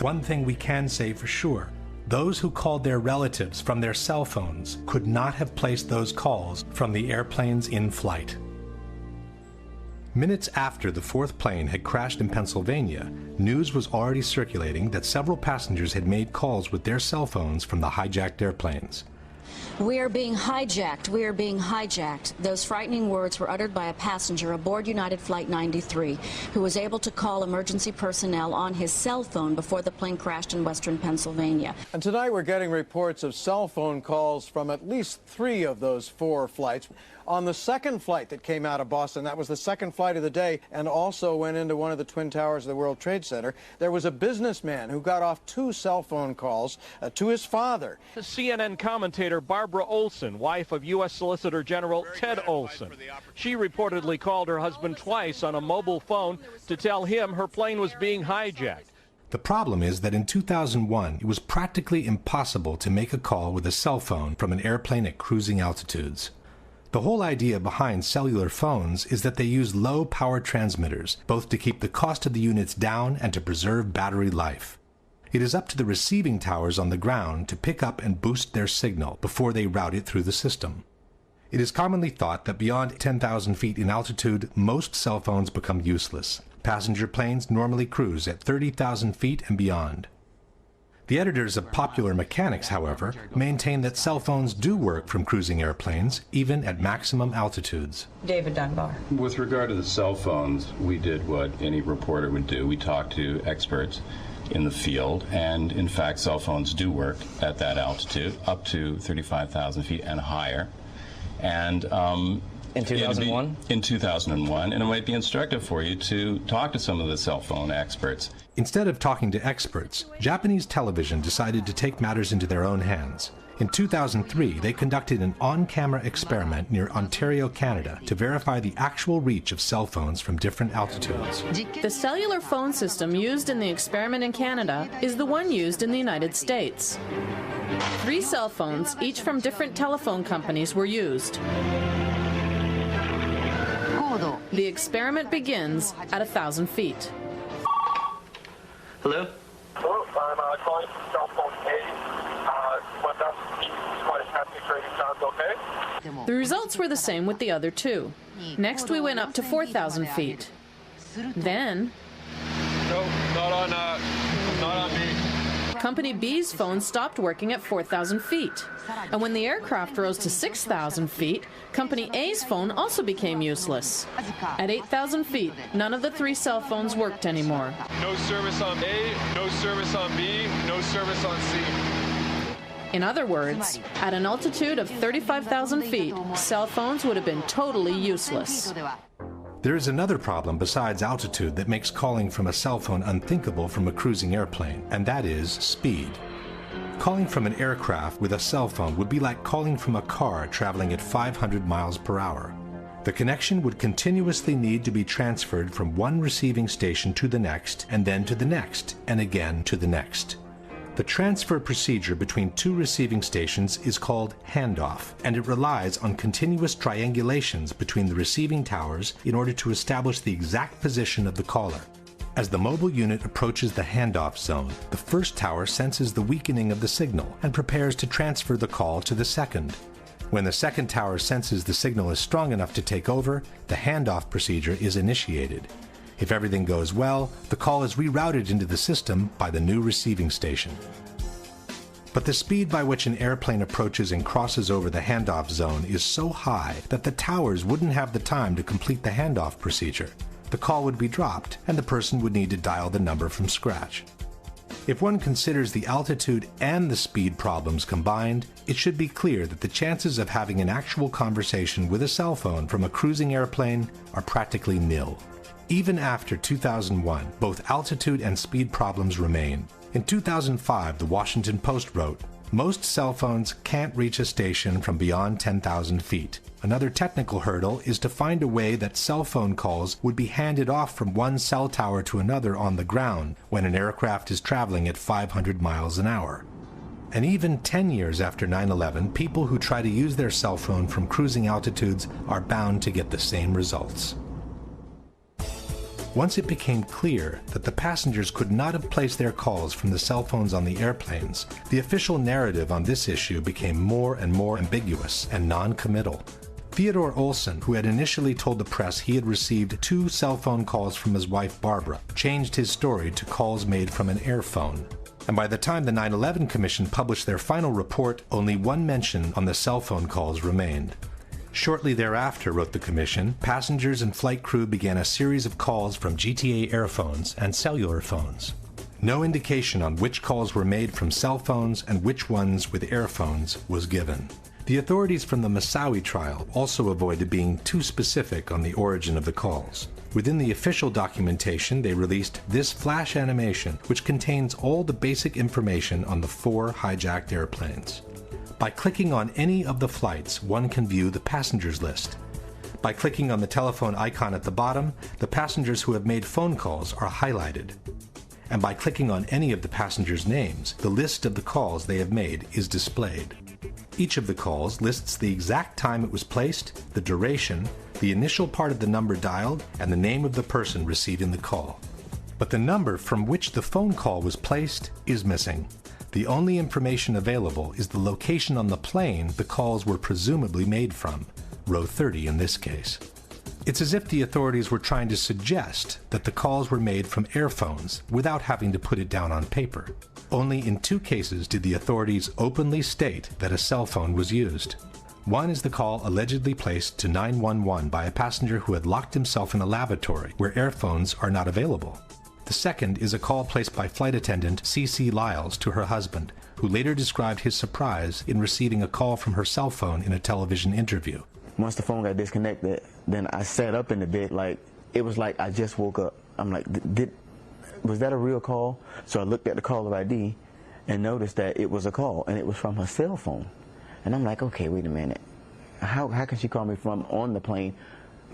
The one thing we can say for sure, those who called their relatives from their cell phones could not have placed those calls from the airplanes in flight. Minutes after the fourth plane had crashed in Pennsylvania, news was already circulating that several passengers had made calls with their cell phones from the hijacked airplanes. "We are being hijacked. We are being hijacked." Those frightening words were uttered by a passenger aboard United Flight 93 who was able to call emergency personnel on his cell phone before the plane crashed in western Pennsylvania. And tonight we're getting reports of cell phone calls from at least 3 of those 4 flights. On the second flight that came out of Boston, that was the second flight of the day and also went into one of the Twin Towers of the World Trade Center, there was a businessman who got off 2 cell phone calls to his father. The CNN commentator Barbara Olson, wife of U.S. Solicitor General Ted Olson. She reportedly called her husband twice on a mobile phone to tell him her plane was being hijacked. The problem is that in 2001, it was practically impossible to make a call with a cell phone from an airplane at cruising altitudes. The whole idea behind cellular phones is that they use low power transmitters, both to keep the cost of the units down and to preserve battery life. It is up to the receiving towers on the ground to pick up and boost their signal before they route it through the system. It is commonly thought that beyond 10,000 feet in altitude, most cell phones become useless. Passenger planes normally cruise at 30,000 feet and beyond. The editors of Popular Mechanics, however, maintain that cell phones do work from cruising airplanes, even at maximum altitudes. David Dunbar. With regard to the cell phones, we did what any reporter would do. We talked to experts in the field, and in fact, cell phones do work at that altitude, up to 35,000 feet and higher. And in 2001? In 2001, and it might be instructive for you to talk to some of the cell phone experts. Instead of talking to experts, Japanese television decided to take matters into their own hands. In 2003, they conducted an on-camera experiment near Ontario, Canada, to verify the actual reach of cell phones from different altitudes. The cellular phone system used in the experiment in Canada is the one used in the United States. 3 cell phones, each from different telephone companies, were used. The experiment begins at 1,000 feet. Hello? Hello, I'm calling from cell phone A. 1,000 feet, flight passing trading sounds okay? The results were the same with the other 2. Next, we went up to 4,000 feet. Then... No, not on me. Company B's phone stopped working at 4,000 feet. And when the aircraft rose to 6,000 feet, Company A's phone also became useless. At 8,000 feet, none of the 3 cell phones worked anymore. No service on A, no service on B, no service on C. In other words, at an altitude of 35,000 feet, cell phones would have been totally useless. There is another problem besides altitude that makes calling from a cell phone unthinkable from a cruising airplane, and that is speed. Calling from an aircraft with a cell phone would be like calling from a car traveling at 500 miles per hour. The connection would continuously need to be transferred from one receiving station to the next, and then to the next, and again to the next. The transfer procedure between 2 receiving stations is called handoff, and it relies on continuous triangulations between the receiving towers in order to establish the exact position of the caller. As the mobile unit approaches the handoff zone, the first tower senses the weakening of the signal and prepares to transfer the call to the second. When the second tower senses the signal is strong enough to take over, the handoff procedure is initiated. If everything goes well, the call is rerouted into the system by the new receiving station. But the speed by which an airplane approaches and crosses over the handoff zone is so high that the towers wouldn't have the time to complete the handoff procedure. The call would be dropped, and the person would need to dial the number from scratch. If one considers the altitude and the speed problems combined, it should be clear that the chances of having an actual conversation with a cell phone from a cruising airplane are practically nil. Even after 2001, both altitude and speed problems remain. In 2005, the Washington Post wrote, "Most cell phones can't reach a station from beyond 10,000 feet. Another technical hurdle is to find a way that cell phone calls would be handed off from one cell tower to another on the ground when an aircraft is traveling at 500 miles an hour." And even 10 years after 9/11, people who try to use their cell phone from cruising altitudes are bound to get the same results. Once it became clear that the passengers could not have placed their calls from the cell phones on the airplanes, the official narrative on this issue became more and more ambiguous and non-committal. Theodore Olson, who had initially told the press he had received 2 cell phone calls from his wife Barbara, changed his story to calls made from an airphone. And by the time the 9/11 Commission published their final report, only one mention on the cell phone calls remained. Shortly thereafter, wrote the Commission, passengers and flight crew began a series of calls from GTA airphones and cellular phones. No indication on which calls were made from cell phones and which ones with airphones was given. The authorities from the Moussaoui trial also avoided being too specific on the origin of the calls. Within the official documentation, they released this flash animation, which contains all the basic information on the 4 hijacked airplanes. By clicking on any of the flights, one can view the passengers list. By clicking on the telephone icon at the bottom, the passengers who have made phone calls are highlighted. And by clicking on any of the passengers' names, the list of the calls they have made is displayed. Each of the calls lists the exact time it was placed, the duration, the initial part of the number dialed, and the name of the person receiving the call. But the number from which the phone call was placed is missing. The only information available is the location on the plane the calls were presumably made from, row 30 in this case. It's as if the authorities were trying to suggest that the calls were made from airphones without having to put it down on paper. Only in 2 cases did the authorities openly state that a cell phone was used. One is the call allegedly placed to 911 by a passenger who had locked himself in a lavatory where airphones are not available. The second is a call placed by flight attendant C.C. Lyles to her husband, who later described his surprise in receiving a call from her cell phone in a television interview. Once the phone got disconnected, then I sat up in the bed like, it was like I just woke up. I'm like, was that a real call? So I looked at the caller ID and noticed that it was a call, and it was from her cell phone. And I'm like, okay, wait a minute. How can she call me from on the plane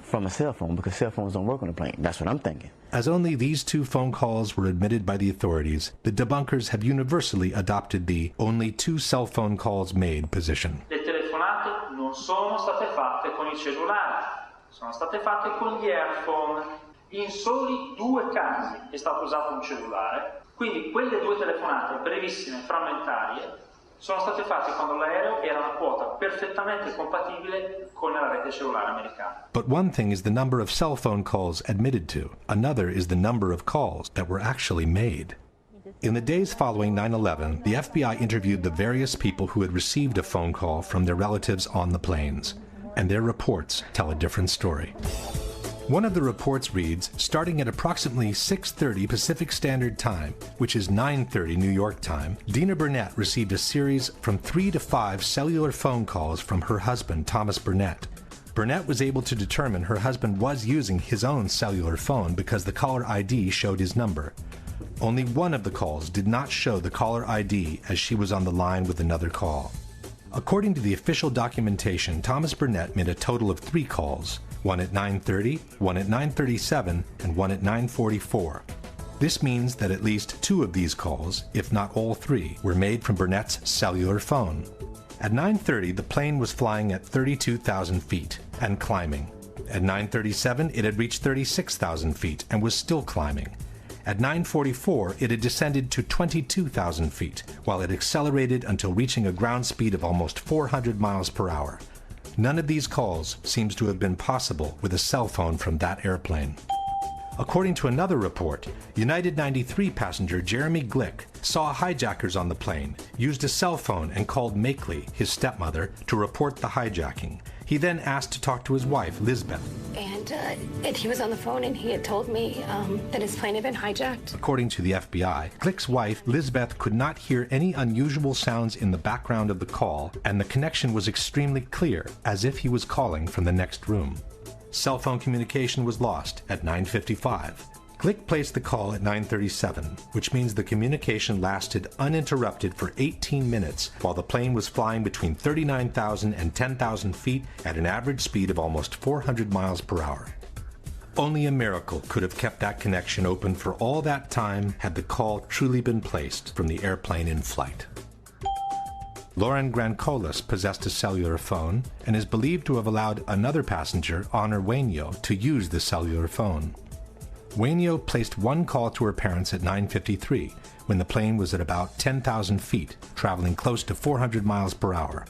from a cell phone? Because cell phones don't work on the plane. That's what I'm thinking. As only these 2 phone calls were admitted by the authorities, the debunkers have universally adopted the only 2 cell phone calls made position. Le telefonate non sono state fatte con il cellulare, sono state fatte con gli earphone. In soli 2 casi è stato usato un cellulare, quindi quelle 2 telefonate brevissime, frammentarie, sono state fatte quando l'aereo era una quota perfettamente compatibile con la rete cellulare americana. But one thing is the number of cell phone calls admitted to. Another is the number of calls that were actually made. In the days following 9/11, the FBI interviewed the various people who had received a phone call from their relatives on the planes, and their reports tell a different story. One of the reports reads, starting at approximately 6:30 Pacific Standard Time, which is 9:30 New York time, Dina Burnett received a series from 3 to 5 cellular phone calls from her husband, Thomas Burnett. Burnett was able to determine her husband was using his own cellular phone because the caller ID showed his number. Only one of the calls did not show the caller ID as she was on the line with another call. According to the official documentation, Thomas Burnett made a total of 3 calls. One at 9:30, one at 9:37, and one at 9:44. This means that at least 2 of these calls, if not all 3, were made from Burnett's cellular phone. At 9:30, the plane was flying at 32,000 feet and climbing. At 9:37, it had reached 36,000 feet and was still climbing. At 9:44, it had descended to 22,000 feet, while it accelerated until reaching a ground speed of almost 400 miles per hour. None of these calls seems to have been possible with a cell phone from that airplane. According to another report, United 93 passenger Jeremy Glick saw hijackers on the plane, used a cell phone, and called Makeley, his stepmother, to report the hijacking. He then asked to talk to his wife, Lisbeth. And he was on the phone and he had told me that his plane had been hijacked. According to the FBI, Glick's wife, Lisbeth, could not hear any unusual sounds in the background of the call, and the connection was extremely clear, as if he was calling from the next room. Cell phone communication was lost at 9:55. Glick placed the call at 9:37, which means the communication lasted uninterrupted for 18 minutes while the plane was flying between 39,000 and 10,000 feet at an average speed of almost 400 miles per hour. Only a miracle could have kept that connection open for all that time had the call truly been placed from the airplane in flight. Lauren Grancolas possessed a cellular phone and is believed to have allowed another passenger, Honor Wainyo, to use the cellular phone. Wainio placed one call to her parents at 9:53, when the plane was at about 10,000 feet, traveling close to 400 miles per hour.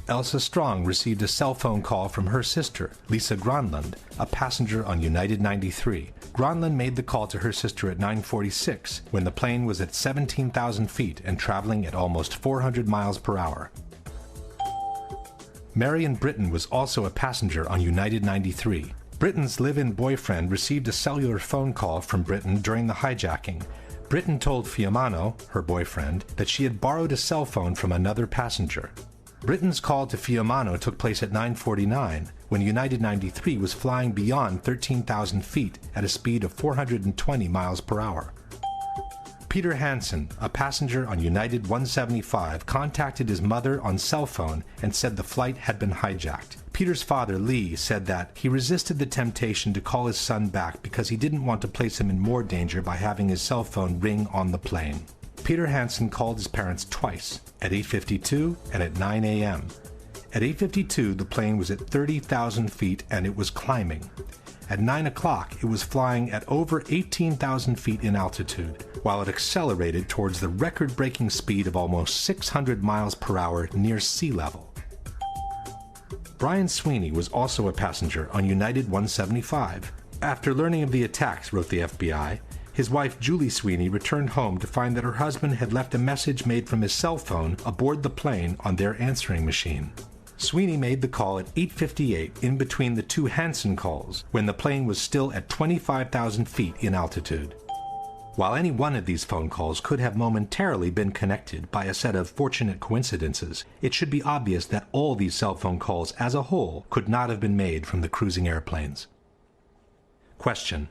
Elsa Strong received a cell phone call from her sister, Lisa Gronlund, a passenger on United 93. Gronlund made the call to her sister at 9:46, when the plane was at 17,000 feet and traveling at almost 400 miles per hour. Marion Britton was also a passenger on United 93. Britton's live-in boyfriend received a cellular phone call from Britton during the hijacking. Britton told Fiumano, her boyfriend, that she had borrowed a cell phone from another passenger. Britton's call to Fiumano took place at 9:49, when United 93 was flying beyond 13,000 feet at a speed of 420 miles per hour. Peter Hansen, a passenger on United 175, contacted his mother on cell phone and said the flight had been hijacked. Peter's father, Lee, said that he resisted the temptation to call his son back because he didn't want to place him in more danger by having his cell phone ring on the plane. Peter Hansen called his parents twice, at 8:52 and at 9 a.m. At 8:52, the plane was at 30,000 feet and it was climbing. At 9 o'clock, it was flying at over 18,000 feet in altitude, while it accelerated towards the record-breaking speed of almost 600 miles per hour near sea level. Brian Sweeney was also a passenger on United 175. After learning of the attacks, wrote the FBI, his wife Julie Sweeney returned home to find that her husband had left a message made from his cell phone aboard the plane on their answering machine. Sweeney made the call at 8:58 in between the two Hansen calls, when the plane was still at 25,000 feet in altitude. While any one of these phone calls could have momentarily been connected by a set of fortunate coincidences, it should be obvious that all these cell phone calls as a whole could not have been made from the cruising airplanes. Question: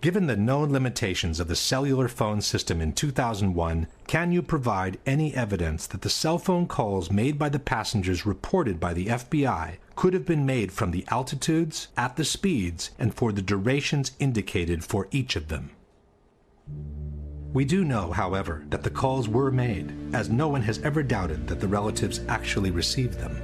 given the known limitations of the cellular phone system in 2001, can you provide any evidence that the cell phone calls made by the passengers reported by the FBI could have been made from the altitudes, at the speeds, and for the durations indicated for each of them? We do know, however, that the calls were made, as no one has ever doubted that the relatives actually received them.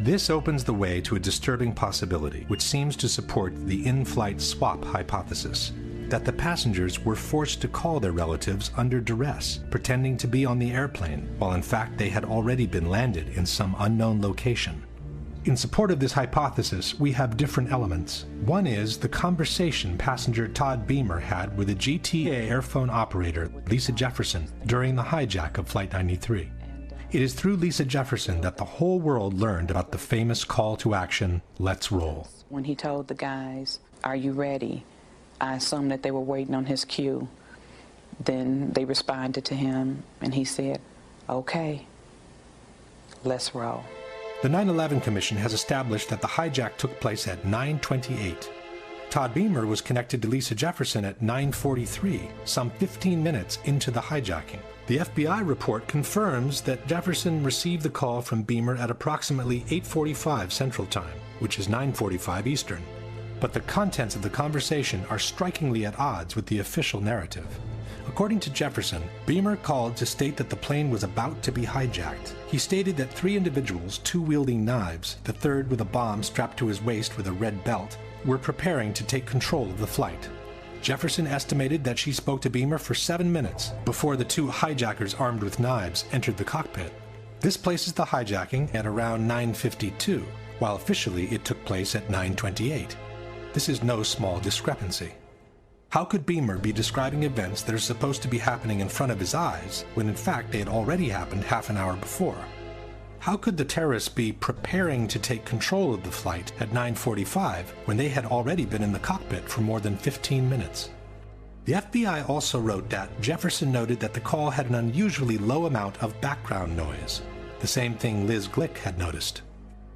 This opens the way to a disturbing possibility, which seems to support the in-flight swap hypothesis, that the passengers were forced to call their relatives under duress, pretending to be on the airplane, while in fact they had already been landed in some unknown location. In support of this hypothesis, we have different elements. One is the conversation passenger Todd Beamer had with a GTA airphone operator, Lisa Jefferson, during the hijack of Flight 93. It is through Lisa Jefferson that the whole world learned about the famous call to action, "Let's roll." When he told the guys, "Are you ready?" I assumed that they were waiting on his cue. Then they responded to him, and he said, "Okay, let's roll." The 9/11 Commission has established that the hijack took place at 9:28. Todd Beamer was connected to Lisa Jefferson at 9:43, some 15 minutes into the hijacking. The FBI report confirms that Jefferson received the call from Beamer at approximately 8:45 Central Time, which is 9:45 Eastern. But the contents of the conversation are strikingly at odds with the official narrative. According to Jefferson, Beamer called to state that the plane was about to be hijacked. He stated that 3 individuals, 2 wielding knives, the third with a bomb strapped to his waist with a red belt, were preparing to take control of the flight. Jefferson estimated that she spoke to Beamer for 7 minutes before the 2 hijackers armed with knives entered the cockpit. This places the hijacking at around 9:52, while officially it took place at 9:28. This is no small discrepancy. How could Beamer be describing events that are supposed to be happening in front of his eyes, when in fact they had already happened half an hour before? How could the terrorists be preparing to take control of the flight at 9:45 when they had already been in the cockpit for more than 15 minutes? The FBI also wrote that Jefferson noted that the call had an unusually low amount of background noise, the same thing Liz Glick had noticed.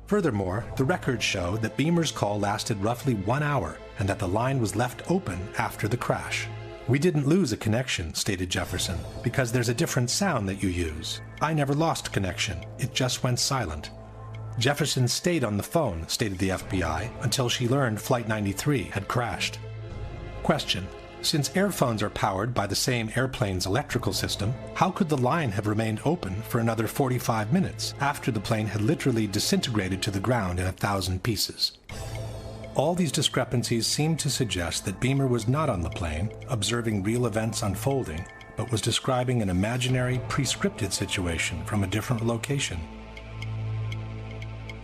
Furthermore, the records show that Beamer's call lasted roughly 1 hour and that the line was left open after the crash. "We didn't lose a connection," stated Jefferson, "because there's a different sound that you use. I never lost connection. It just went silent." Jefferson stayed on the phone, stated the FBI, until she learned Flight 93 had crashed. Question: since airphones are powered by the same airplane's electrical system, how could the line have remained open for another 45 minutes after the plane had literally disintegrated to the ground in 1,000 pieces? All these discrepancies seem to suggest that Beamer was not on the plane, observing real events unfolding, but was describing an imaginary, pre-scripted situation from a different location.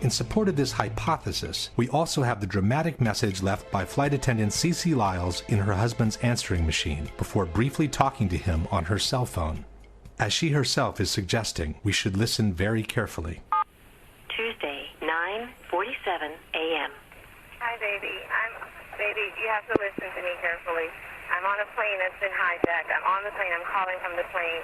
In support of this hypothesis, we also have the dramatic message left by flight attendant Cece Lyles in her husband's answering machine before briefly talking to him on her cell phone. As she herself is suggesting, we should listen very carefully. Tuesday, 9:47 a.m. Hi, baby. Baby, you have to listen to me carefully. I'm on a plane that's been hijacked. I'm on the plane. I'm calling from the plane.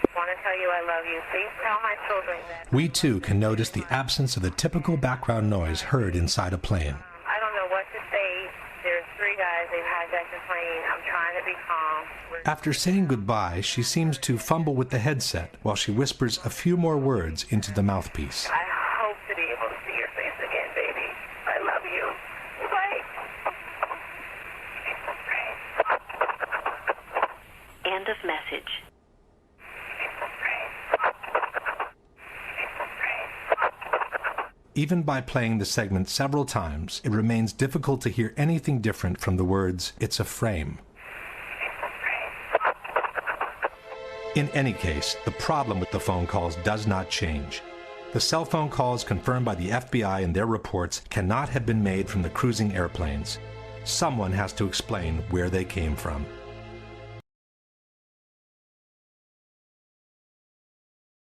I want to tell you I love you. Please tell my children that. We too can notice the absence of the typical background noise heard inside a plane. I don't know what to say. There's 3 guys. They've hijacked the plane. I'm trying to be calm. After saying goodbye, she seems to fumble with the headset while she whispers a few more words into the mouthpiece. I hope to be able to see your face again, baby. I love you. Bye. End of message. Even by playing the segment several times, it remains difficult to hear anything different from the words, "It's a frame." In any case, the problem with the phone calls does not change. The cell phone calls confirmed by the FBI in their reports cannot have been made from the cruising airplanes. Someone has to explain where they came from.